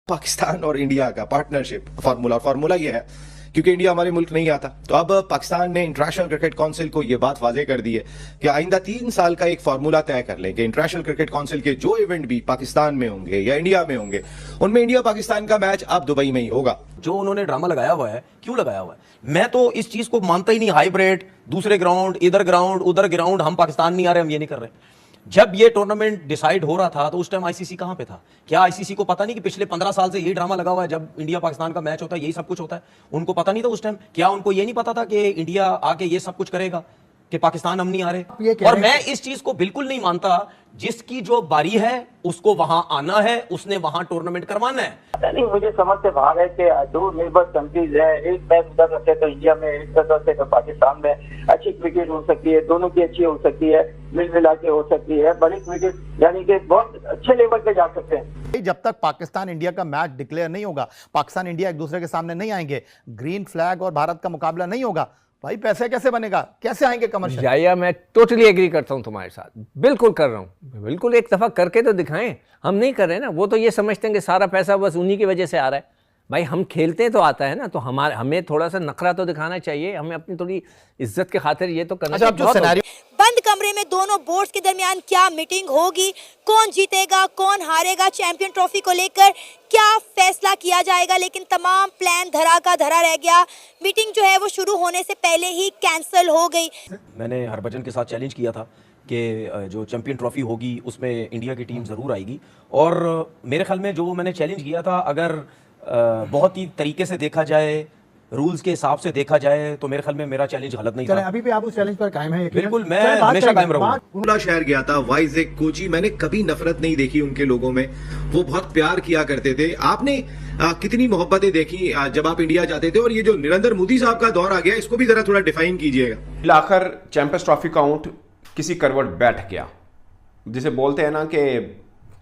पाकिस्तान और इंडिया का partnership formula ये है, क्योंकि इंडिया हमारे मुल्क नहीं आता, तो अब पाकिस्तान ने इंटरनेशनल क्रिकेट काउंसिल को यह बात वाजे कर दी है कि आइंदा 3 साल का एक फार्मूला तय कर लें कि इंटरनेशनल क्रिकेट काउंसिल के जो इवेंट भी पाकिस्तान में होंगे या इंडिया में होंगे, उनमें इंडिया पाकिस्तान का मैच अब दुबई में ही होगा। जो उन्होंने ड्रामा लगाया हुआ है, क्यों लगाया हुआ है? मैं तो इस चीज को मानता ही नहीं। हाइब्रिड, दूसरे ग्राउंड, इधर ग्राउंड, उधर ग्राउंड, हम पाकिस्तान नहीं आ रहे, हम ये नहीं कर रहे। जब ये टूर्नामेंट डिसाइड हो रहा था तो उस टाइम आईसीसी कहां पे था? क्या आईसीसी को पता नहीं कि पिछले 15 साल से यही ड्रामा लगा हुआ है? जब इंडिया पाकिस्तान का मैच होता है यही सब कुछ होता है। उनको पता नहीं था उस टाइम? क्या उनको ये नहीं पता था कि इंडिया आके ये सब कुछ करेगा, कि पाकिस्तान हम नहीं आ रहे? और मैं इस चीज को बिल्कुल नहीं मानता। जिसकी जो बारी है उसको वहां आना है, उसने वहां टूर्नामेंट करवाना है। नहीं, मुझे समझ से बाहर है कि दो निर्भर कंट्रीज है, एक मैच उधर रखे तो इंडिया में, एक रखे तो पाकिस्तान में अच्छी क्रिकेट हो सकती है, दोनों की अच्छी हो सकती है, मिल मिला के हो सकती है, बड़ी क्रिकेट यानी कि बहुत अच्छे लेवल पे जा सकते हैं। जब तक पाकिस्तान इंडिया का मैच डिक्लेयर नहीं होगा, पाकिस्तान इंडिया एक दूसरे के सामने नहीं आएंगे, ग्रीन फ्लैग और भारत का मुकाबला नहीं होगा, भाई पैसे कैसे बनेगा? कैसे आएंगे कमर्शियल? या मैं टोटली एग्री करता हूं तुम्हारे साथ, बिल्कुल कर रहा हूं। बिल्कुल एक दफा करके तो दिखाएं। हम नहीं कर रहे ना, वो तो ये समझते हैं कि सारा पैसा बस उन्हीं की वजह से आ रहा है। भाई हम खेलते तो आता है ना, तो हमें थोड़ा सा नखरा तो दिखाना चाहिए। हमें अपनी थोड़ी इज्जत के खातिर ये तो करना चाहिए। बंद कमरे में दोनों बोर्ड्स के दरमियान क्या मीटिंग होगी, कौन जीतेगा कौन हारेगा, चैंपियन ट्रॉफी को लेकर क्या फैसला किया जाएगा, लेकिन तमाम प्लान धरा का धरा रह गया। मीटिंग जो है वो शुरू होने से पहले ही कैंसिल हो गई। मैंने हरभजन के साथ चैलेंज किया था कि जो चैंपियन ट्रॉफी होगी उसमें इंडिया की टीम जरूर आएगी, और मेरे ख्याल में जो मैंने चैलेंज किया था, अगर बहुत ही तरीके से देखा जाए, रूल्स के हिसाब से देखा जाए, तो मेरे ख्याल में मेरा चैलेंज गलत नहीं था। अभी भी आप उस चैलेंज पर कायम हैं? बिल्कुल, मैं हमेशा कायम रहूंगा। पूरा शहर गया था, वाइजेक, कोची, मैंने कभी नफरत नहीं देखी उनके लोगों में। वो बहुत प्यार किया करते थे। आपने कितनी मोहब्बतें देखी जब आप इंडिया जाते थे? और ये जो नरेंद्र मोदी साहब का दौर आ गया, इसको भी जरा थोड़ा डिफाइन कीजिएगा। आखिर चैंपियंस ट्रॉफी का ऊंट किसी करवट बैठ गया, जिसे बोलते हैं ना कि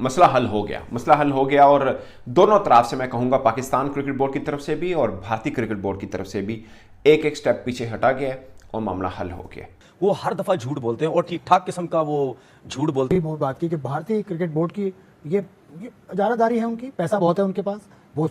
मसला हल हो गया। मसला हल हो गया, और दोनों तरफ से मैं कहूंगा, पाकिस्तान क्रिकेट बोर्ड की तरफ से भी और भारतीय क्रिकेट बोर्ड की तरफ से भी एक एक स्टेप पीछे हटा गया और मामला हल हो गया। वो हर दफा झूठ बोलते हैं और ठीक ठाक किस्म का वो झूठ बोलते हैं। बहुत बात की कि भारतीय क्रिकेट बोर्ड की ये इजारादारी है, उनकी पैसा बहुत है उनके पास, वो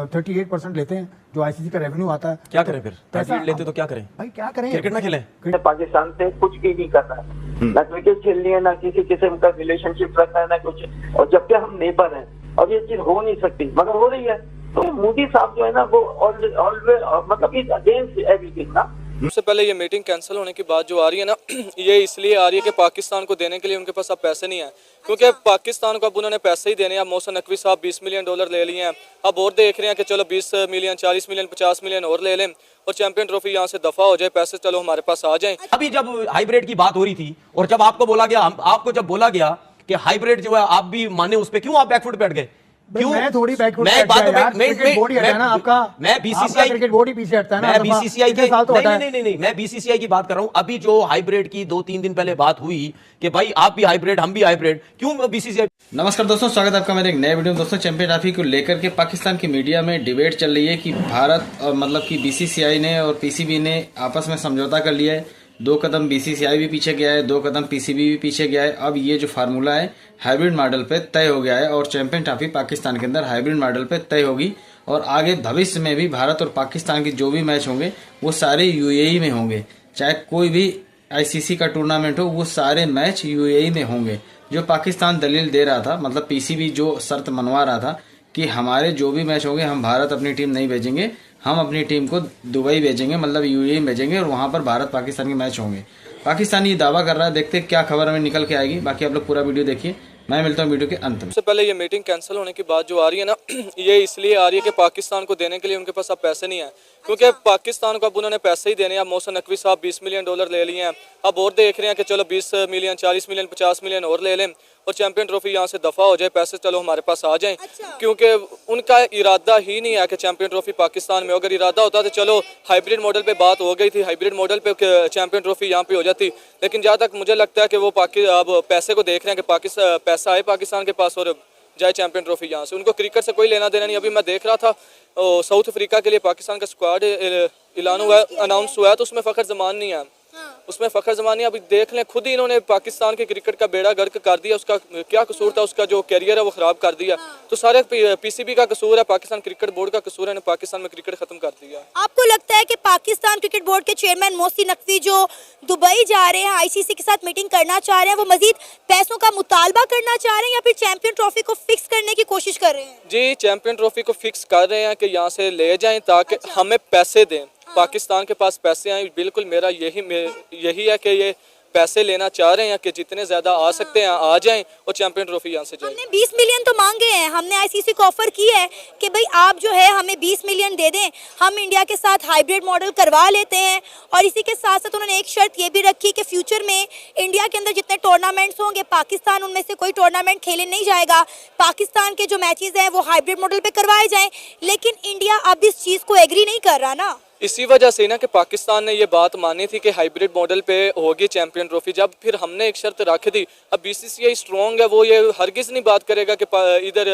38% लेते हैं जो आईसीसी का रेवेन्यू आता है। क्या करें फिर? पैसा लेते तो क्या करें भाई? क्या करें? क्रिकेट ना खेलें? पाकिस्तान से कुछ भी नहीं करना है, ना क्रिकेट खेलनी है, ना किसी किस्म का रिलेशनशिप रखना है, ना कुछ। और जबकि हम नेबर हैं और ये चीज हो नहीं सकती, मगर हो रही है। तो मोदी साहब जो है ना, वो ऑलवेज मतलब इज अगेंस्ट एवरीथिंग ना। सबसे पहले ये मीटिंग कैंसिल होने की बात जो आ रही है ना, ये इसलिए आ रही है कि पाकिस्तान को देने के लिए उनके पास अब पैसे नहीं है, क्योंकि पाकिस्तान को अब उन्होंने पैसे ही देने हैं। अब मोहसिन नकवी साहब $20 मिलियन ले लिए हैं, अब और देख रहे हैं कि चलो 20 मिलियन, 40 मिलियन, 50 मिलियन और ले लें और चैंपियन ट्रॉफी यहाँ से दफा हो जाए, पैसे चलो हमारे पास आ जाएं। अभी जब हाइब्रिड की बात हो रही थी और जब आपको बोला गया, आपको जब बोला गया कि हाइब्रिड जो है आप भी माने, उस पर क्यों आप बैकफुट बैठ गए? क्यों? मैं थोड़ी बैकफुट मैं बोर्ड ही हटा ना आपका, मैं बीसीसीआई क्रिकेट बोर्ड ही पीछे हटता है ना। मैं बीसीसीआई के नहीं, मैं बीसीसीआई की बात कर रहा हूं। अभी जो हाइब्रिड की 2-3 दिन पहले बात हुई कि भाई आप भी हाइब्रिड हम भी हाइब्रिड, क्यों बीसीसीआई? नमस्कार दोस्तों, स्वागत है आपका मेरे एक नए वीडियो में। दोस्तों, चैंपियन ट्रॉफी को लेकर के पाकिस्तान की मीडिया में डिबेट चल रही है कि भारत और मतलब कि बीसीसीआई ने और पीसीबी ने आपस में समझौता कर लिया है। 2 कदम बीसीसीआई भी पीछे गया है, 2 कदम पीसीबी भी पीछे गया है। अब ये जो फार्मूला है हाइब्रिड मॉडल पे तय हो गया है और चैंपियन ट्रॉफी पाकिस्तान के अंदर हाइब्रिड मॉडल पे तय होगी। और आगे भविष्य में भी भारत और पाकिस्तान के जो भी मैच होंगे वो सारे यूएई में होंगे। चाहे कोई भी आईसीसी का टूर्नामेंट हो, वो सारे मैच यूएई में होंगे। जो पाकिस्तान दलील दे रहा था, मतलब पीसीबी जो शर्त मनवा रहा था कि हमारे जो भी मैच होंगे हम भारत अपनी टीम नहीं भेजेंगे, हम अपनी टीम को दुबई भेजेंगे, मतलब यूएई भेजेंगे और वहां पर भारत पाकिस्तान के मैच होंगे। पाकिस्तान ये दावा कर रहा है, देखते क्या खबर हमें निकल के आएगी। बाकी आप लोग पूरा वीडियो देखिए, मैं मिलता हूँ वीडियो के अंत में। सबसे पहले ये मीटिंग कैंसिल होने की बात जो आ रही है ना, ये इसलिए आ रही है कि पाकिस्तान को देने के लिए उनके पास अब पैसे नहीं है, क्योंकि पाकिस्तान को अब उन्होंने पैसे ही देने हैं। अब मोहसिन नकवी साहब $20 मिलियन ले लिए हैं, अब और देख रहे हैं कि चलो 20 मिलियन, 40 मिलियन, 50 मिलियन और ले लें और चैंपियन ट्रॉफी यहाँ से दफा हो जाए, पैसे चलो हमारे पास आ जाएं। क्योंकि उनका इरादा ही नहीं है कि चैंपियन ट्रॉफी पाकिस्तान में। अगर इरादा होता तो चलो हाइब्रिड मॉडल पे बात हो गई थी, हाइब्रिड मॉडल पे चैंपियन ट्रॉफी यहाँ पे हो जाती। लेकिन जहाँ तक मुझे लगता है कि वो अब पैसे को देख रहे हैं कि पैसा आए पाकिस्तान के पास और जाए चैंपियन ट्रॉफी यहाँ से। उनको क्रिकेट से कोई लेना देना नहीं। अभी मैं देख रहा था साउथ अफ्रीका के लिए पाकिस्तान का स्क्वाड अनाउंस हुआ है, तो उसमें फ़खर जमान नहीं है। उसमें फखर जमानी अभी देख लें, खुद ही इन्होंने पाकिस्तान के क्रिकेट का बेड़ा गर्क कर दिया। उसका क्या कसूर था, उसका जो कैरियर है वो खराब कर दिया। तो सारे पीसीबी का कसूर है, पाकिस्तान क्रिकेट बोर्ड का कसूर है, पाकिस्तान में क्रिकेट खत्म कर दिया। आपको लगता है कि पाकिस्तान क्रिकेट बोर्ड के चेयरमैन मोहसिन नकवी जो दुबई जा रहे हैं, आईसीसी के साथ मीटिंग करना चाह रहे हैं, वो मजीद पैसों का मुतालबा करना चाह रहे हैं या फिर चैंपियन ट्रॉफी को फिक्स करने की कोशिश कर रहे हैं? जी, चैंपियन ट्रॉफी को फिक्स कर रहे हैं कि यहाँ से ले जाएं ताकि हमें पैसे दें। पाकिस्तान के पास पैसे आए, बिल्कुल मेरा यही है कि ये पैसे लेना चाह रहे हैं कि जितने ज्यादा आ सकते हैं आ जाएं और चैंपियन ट्रॉफी यहाँ से जाए। हमने 20 मिलियन तो मांगे हैं, हमने आईसीसी को ऑफर की है कि भाई आप जो है हमें 20 मिलियन दे दें, हम इंडिया के साथ हाइब्रिड मॉडल करवा लेते हैं। और इसी के साथ साथ उन्होंने एक शर्त ये भी रखी कि फ्यूचर में इंडिया के अंदर जितने टूर्नामेंट्स होंगे, पाकिस्तान उनमें से कोई टूर्नामेंट खेले नहीं जाएगा, पाकिस्तान के जो मैचेस हैं वो हाइब्रिड मॉडल पे करवाए जाएं। लेकिन इंडिया अब इस चीज को एग्री नहीं कर रहा ना। इसी वजह से ना कि पाकिस्तान ने ये बात मानी थी कि हाइब्रिड मॉडल पे होगी चैंपियन ट्रॉफी। जब फिर हमने एक शर्त रख दी, अब बीसीसीआई स्ट्रॉन्ग है, वो ये हरगिज़ नहीं बात करेगा कि इधर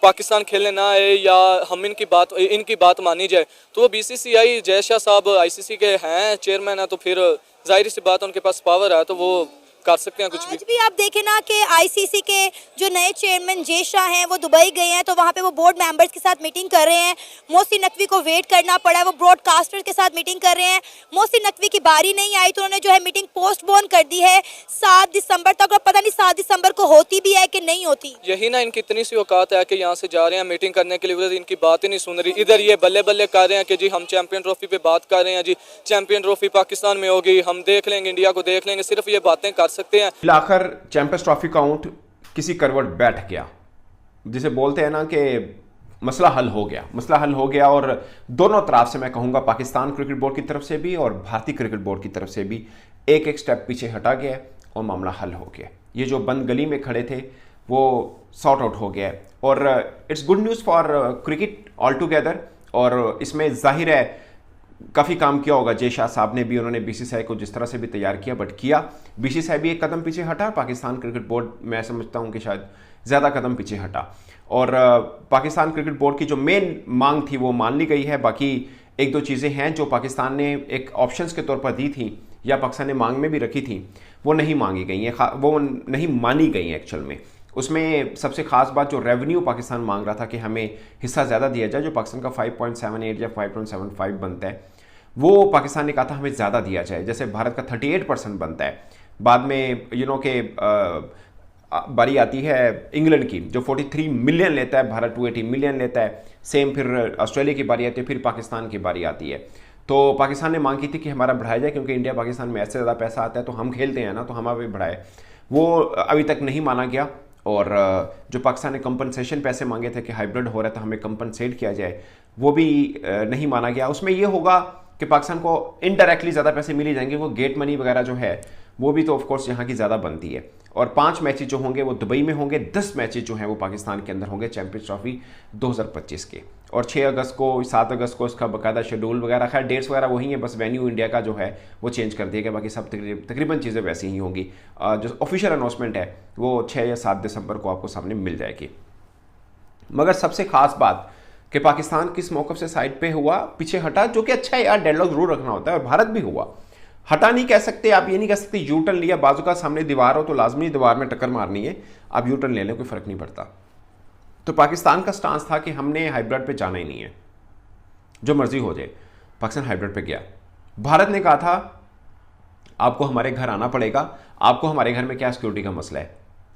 पाकिस्तान खेलने ना आए या हम इनकी बात मानी जाए। तो वो बीसीसीआई, जय शाह साहब आईसीसी के हैं चेयरमैन है, तो फिर जाहिर सी बात उनके पास पावर है तो वो कर सकते हैं कुछ भी। आज भी आप देखें ना कि आईसीसी के जो नए चेयरमैन जय शाह हैं वो दुबई गए हैं, तो वहाँ पे वो बोर्ड मेंबर्स के साथ मीटिंग कर रहे हैं। मोहसिन नकवी को वेट करना पड़ा है, वो ब्रॉडकास्टर के साथ मीटिंग कर रहे हैं। मोहसिन नकवी की बारी नहीं आई तो उन्होंने जो है मीटिंग पोस्टपोन कर दी है 7 दिसंबर तक। और पता नहीं 7 दिसंबर को होती भी है कि नहीं होती। यही ना इनकी इतनी सी औकात है कि यहाँ से जा रहे हैं मीटिंग करने के लिए, उधर इनकी बात ही नहीं सुन रही। इधर ये बल्ले बल्ले कर रहे हैं कि जी हम चैंपियन ट्रॉफी पे बात कर रहे हैं, जी चैंपियन ट्रॉफी पाकिस्तान में होगी, हम देख लेंगे, इंडिया को देख लेंगे, सिर्फ ये बातें कर सकते हैं। आखिर चैंपियंस ट्रॉफी का ऊंट किसी करवट बैठ गया, जिसे बोलते हैं ना कि मसला हल हो गया। मसला हल हो गया और दोनों तरफ से मैं कहूंगा, पाकिस्तान क्रिकेट बोर्ड की तरफ से भी और भारतीय क्रिकेट बोर्ड की तरफ से भी एक एक स्टेप पीछे हटा गया और मामला हल हो गया। ये जो बंद गली में खड़े थे वो सॉर्ट आउट हो गया और it's good news for cricket all together. और इसमें जाहिर है काफ़ी काम किया होगा जय शाह साहब ने भी, उन्होंने बीसीसीआई को जिस तरह से भी तैयार किया, बट किया। बीसीसीआई भी एक कदम पीछे हटा, पाकिस्तान क्रिकेट बोर्ड मैं समझता हूं कि शायद ज़्यादा कदम पीछे हटा। और पाकिस्तान क्रिकेट बोर्ड की जो मेन मांग थी वो मान ली गई है। बाकी एक दो चीज़ें हैं जो पाकिस्तान ने एक ऑप्शंस के तौर पर दी थी या पाकिस्तान ने मांग में भी रखी थी, वो नहीं मांगी गई हैं, वो नहीं मानी गई हैं एक्चुअल में। उसमें सबसे खास बात जो रेवेन्यू पाकिस्तान मांग रहा था कि हमें हिस्सा ज़्यादा दिया जाए, जो पाकिस्तान का 5.78 या 5.75 बनता है, वो पाकिस्तान ने कहा था हमें ज़्यादा दिया जाए। जैसे भारत का 38% बनता है। बाद में के बारी आती है इंग्लैंड की जो 43 मिलियन लेता है, भारत 280 मिलियन लेता है। सेम फिर ऑस्ट्रेलिया की बारी आती है, फिर पाकिस्तान की बारी आती है। तो पाकिस्तान ने मांग की थी कि हमारा बढ़ाया जाए, क्योंकि इंडिया पाकिस्तान में ऐसे ज़्यादा पैसा आता है तो हम खेलते हैं ना, तो हमारा भी बढ़ाए। वो अभी तक नहीं माना गया। और जो पाकिस्तान ने कंपनसेशन पैसे मांगे थे कि हाइब्रिड हो रहा था हमें कंपनसेट किया जाए, वो भी नहीं माना गया। उसमें ये होगा कि पाकिस्तान को इनडायरेक्टली ज़्यादा पैसे मिल जाएंगे, वो गेट मनी वगैरह जो है वो भी तो ऑफ कोर्स यहाँ की ज़्यादा बनती है। और 5 मैचेज जो होंगे वो दुबई में होंगे, 10 मैचेज जो हैं वो पाकिस्तान के अंदर होंगे चैंपियंस ट्रॉफी 2025 के। और 6 अगस्त को 7 अगस्त को इसका बाकायदा शेड्यूल वगैरह, खैर डेट्स वगैरह वही है, बस वेन्यू इंडिया का जो है वो चेंज कर दिया गया, बाकी सब तकरीबन चीज़ें वैसी ही होंगी। जो ऑफिशियल अनाउंसमेंट है वो 6 या 7 दिसंबर को आपको सामने मिल जाएगी। मगर सबसे खास बात कि पाकिस्तान किस मौक़िफ़ से साइड पे हुआ, पीछे हटा, जो कि अच्छा है यार, डेडलॉक जरूर रखना होता है। और भारत भी हुआ, हटा नहीं कह सकते आप, ये नहीं कह सकते यू टर्न लिया, बाजू का सामने दीवार हो तो लाजमी दीवार में टक्कर मारनी है, आप यू टर्न ले लें, कोई फ़र्क नहीं पड़ता। तो पाकिस्तान का स्टांस था कि हमने हाइब्रिड पे जाना ही नहीं है, जो मर्जी हो जाए। पाकिस्तान हाइब्रिड पे गया। भारत ने कहा था आपको हमारे घर आना पड़ेगा, आपको हमारे घर में क्या सिक्योरिटी का मसला है,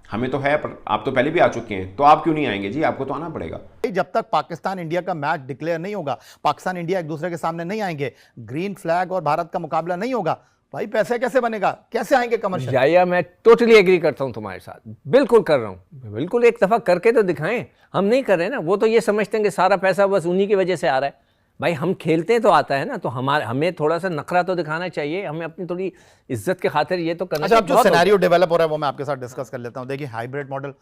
हमें तो है पर आप तो पहले भी आ चुके हैं, तो आप क्यों नहीं आएंगे जी, आपको तो आना पड़ेगा। जब तक पाकिस्तान इंडिया का मैच डिक्लेयर नहीं होगा, पाकिस्तान इंडिया एक दूसरे के सामने नहीं आएंगे, ग्रीन फ्लैग और भारत का मुकाबला नहीं होगा, भाई पैसे कैसे बनेगा, कैसे आएंगे कमर्शियल? या मैं टोटली एग्री करता हूं तुम्हारे साथ, बिल्कुल कर रहा हूं, बिल्कुल एक दफा करके तो दिखाएं। हम नहीं कर रहे ना, वो तो ये समझते हैं कि सारा पैसा बस उन्हीं की वजह से आ रहा है। भाई हम खेलते तो आता है ना, तो हमें थोड़ा सा नखरा तो दिखाना चाहिए, हमें अपनी थोड़ी इज्जत के खातिर ये तो करना चाहिए। अच्छा, अब जो सिनेरियो डेवलप हो रहा है वो मैं आपके साथ डिस्कस कर लेता हूं। देखिए हाइब्रिड मॉडल,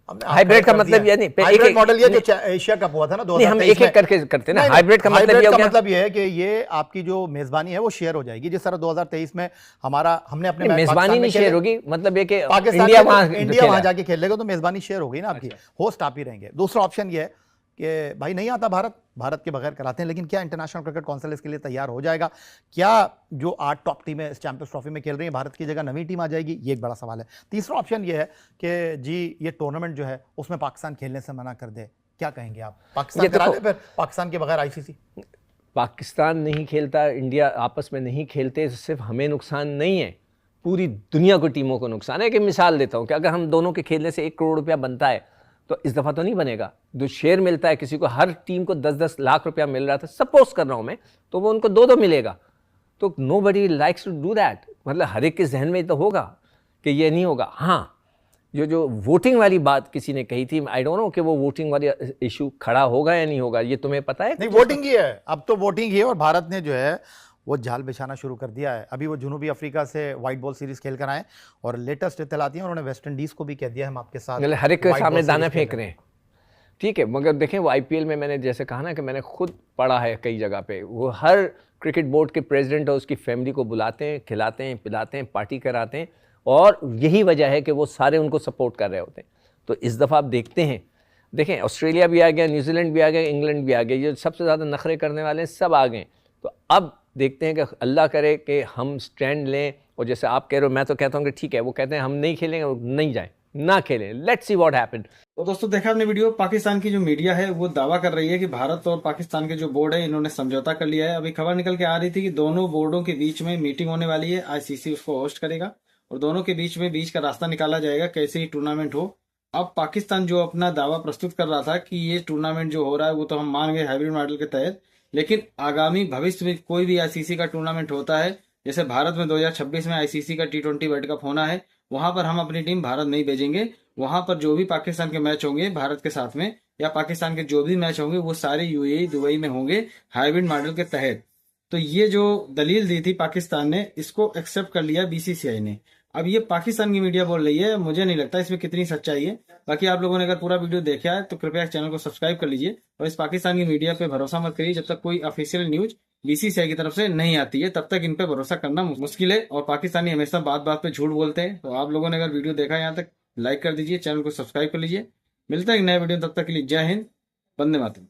हाइब्रिड का मतलब ये नहीं, हाइब्रिड मॉडल ये जो एशिया कप हुआ था ना 2023 में, हम एक एक करके करते ना। हाइब्रिड का मतलब ये है कि ये आपकी जो मेजबानी है वो शेयर हो जाएगी, जिस तरह 2023 में हमने अपने मेजबानी नहीं शेयर होगी, मतलब ये कि इंडिया वहां जाके खेल लेगा तो मेजबानी शेयर होगी ना आपकी, होस्ट आप ही रहेंगे। दूसरा ऑप्शन ये है कि भाई नहीं आता भारत के बगैर कराते हैं, लेकिन क्या इंटरनेशनल क्रिकेट काउंसिल इसके लिए तैयार हो जाएगा? क्या जो 8 टॉप टीमें इस चैंपियंस ट्रॉफी में खेल रही हैं, भारत की जगह नवी टीम आ जाएगी? ये एक बड़ा सवाल है। तीसरा ऑप्शन ये है कि जी ये टूर्नामेंट जो है उसमें पाकिस्तान खेलने से मना कर दे। क्या कहेंगे आप? पाकिस्तान करा दे फिर पाकिस्तान के बगैर आईसीसी? पाकिस्तान नहीं खेलता, इंडिया आपस में नहीं खेलते, सिर्फ हमें नुकसान नहीं है, पूरी दुनिया को टीमों को नुकसान है। कि मिसाल देता हूँ कि अगर हम दोनों के खेलने से 1 करोड़ रुपया बनता है तो इस दफ़ा तो नहीं बनेगा। जो शेयर मिलता है किसी को, हर टीम को 10-10 लाख रुपया मिल रहा था, सपोज कर रहा हूँ मैं, तो वो उनको 2-2 मिलेगा। तो nobody likes to do that. मतलब हर एक के जहन में तो होगा कि ये नहीं होगा। हाँ, जो वोटिंग वाली बात किसी ने कही थी, आई डोंट नो कि वो वोटिंग वाली इशू खड़ा होगा या नहीं होगा, ये तुम्हें पता है? नहीं, वोटिंग ही है, अब तो वोटिंग ही है। और भारत ने जो है वो जाल बिछाना शुरू कर दिया है। अभी वो जुनूबी अफ्रीका से व्हाइट बॉल सीरीज खेल कर आए और लेटेस्ट इत्तलाती हैं उन्होंने वेस्ट इंडीज को भी कह दिया हम आपके साथ हर एक के सामने दाना फेंक रहे हैं। ठीक है, मगर देखें वो आईपीएल में मैंने जैसे कहा ना कि मैंने खुद पढ़ा है कई जगह पे, वो हर क्रिकेट बोर्ड के प्रेसिडेंट और उसकी फैमिली को बुलाते हैं, खिलाते हैं, पिलाते हैं, पार्टी कराते हैं, और यही वजह है कि वो सारे उनको सपोर्ट कर रहे होते हैं। तो इस दफ़ा आप देखते हैं, देखें ऑस्ट्रेलिया भी आ गया, न्यूजीलैंड भी आ गया, इंग्लैंड भी आ गया, ये सबसे ज़्यादा नखरे करने वाले हैं सब आ गए। तो अब देखते हैं कि अल्लाह करे कि हम स्टैंड लें, और जैसे आप कह रहे हो मैं तो कहता हूँ कि ठीक है, वो कहते हैं हम नहीं खेलेंगे, नहीं जाएं, ना खेलें, लेट्स सी व्हाट हैपन। तो दोस्तों देखा आपने वीडियो, पाकिस्तान की जो मीडिया है वो दावा कर रही है कि भारत और पाकिस्तान के जो बोर्ड है इन्होंने समझौता कर लिया है। अभी खबर निकल के आ रही थी कि दोनों बोर्डों के बीच में मीटिंग होने वाली है, आईसीसी उसको होस्ट करेगा और दोनों के बीच का रास्ता निकाला जाएगा कैसे ही टूर्नामेंट हो। अब पाकिस्तान जो अपना दावा प्रस्तुत कर रहा था कि ये टूर्नामेंट जो हो रहा है वो तो हम मान गए हाइब्रिड मॉडल के तहत, लेकिन आगामी भविष्य में कोई भी आईसीसी का टूर्नामेंट होता है, जैसे भारत में 2026 में आईसीसी का T20 वर्ल्ड कप होना है, वहां पर हम अपनी टीम भारत नहीं भेजेंगे। वहां पर जो भी पाकिस्तान के मैच होंगे भारत के साथ में, या पाकिस्तान के जो भी मैच होंगे वो सारे यूएई दुबई में होंगे हाइब्रिड मॉडल के तहत। तो ये जो दलील दी थी पाकिस्तान ने, इसको एक्सेप्ट कर लिया बीसीसीआई ने। अब ये पाकिस्तान की मीडिया बोल रही है, मुझे नहीं लगता इसमें कितनी सच्चाई है। बाकी आप लोगों ने अगर पूरा वीडियो देखा है तो कृपया चैनल को सब्सक्राइब कर लीजिए, और इस पाकिस्तान की मीडिया पे भरोसा मत करिए। जब तक कोई ऑफिशियल न्यूज बीसीसीआई की तरफ से नहीं आती है तब तक इन पे भरोसा करना मुश्किल है, और पाकिस्तानी हमेशा बात बात पे झूठ बोलते हैं। तो आप लोगों ने अगर वीडियो देखा यहाँ तक, लाइक कर दीजिए, चैनल को सब्सक्राइब कर लीजिए। मिलता है एक नया वीडियो, तब तक के लिए जय हिंद, वंदे मातरम।